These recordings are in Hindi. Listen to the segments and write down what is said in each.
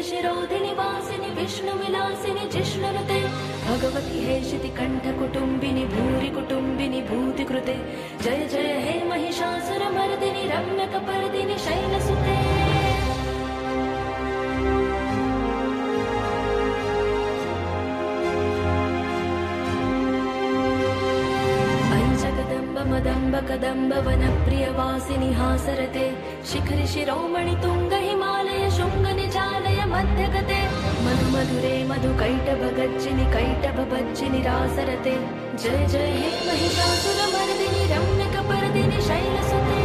शिरोधिनि वासिनि विष्णुविलासिनि जिष्णुनुते भगवति हे शितिकण्ठकुटुम्बिनि भूरि कुटुम्बिनि भूतिकृते जय जय हे महिषासुरमर्दिनि रम्यकपर्दिनि शैलसुते। मदम्ब कदम्ब वनप्रियवासिनि हासरते शिखरि शिरोमणि तुंग हिमालय शुंग निजालय मध्यगते मधु मधुरे मधु कैटभ गज्जिनि कैटभ भज्जिनि रासरते जय जय हे महिषासुरमर्दिनि रम्यकपर्दिनि शैलसुते।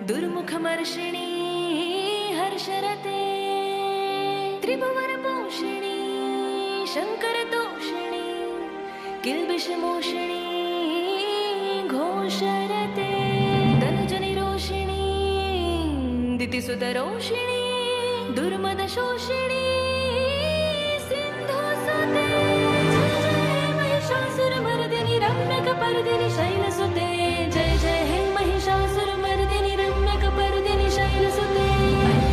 दुर्मुखमर्षिणी हर्षरते त्रिभुवनपोषिणी शङ्करतोषिणी किल्बिषमोषिणी घोषरते तनुजनिरोषिणी दितिसुतरोषिणी दुर्मदशोषिणी सिन्धुसुते जय जय महिषासुरमर्दिनि रम्यकपर्दिनि शैलसुते जय जय हे महिषासुरमर्दिनि रम्यकपर्दिनि शैलसुते।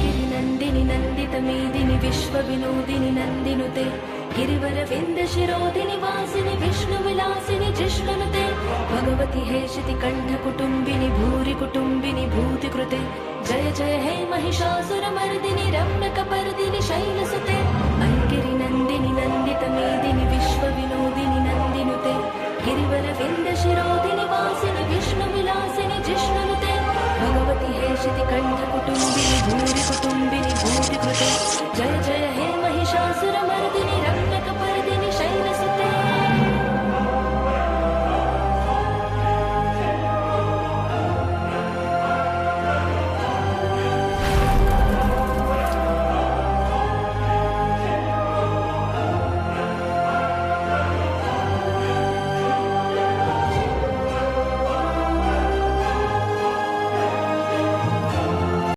गिरिनन्दिनि नन्दितमेदिनि विश्वविनोदिनि नन्दिनुते गिरिवरविन्दशिरोधिनि वासिनि विष्णुविलासिनि जिष्णुनुते भगवति हे शितिकण्ठकुटुम्बिनि भूरि कुटुम्बिनि भूतिकृते जय जय हे महिषासुरमर्दिनि रम्यकपर्दिनि शैलसुते। गिरिनन्दिनि नन्दितमेदिनि विश्वविनोदिनि नन्दिनुते गिरिवरविन्द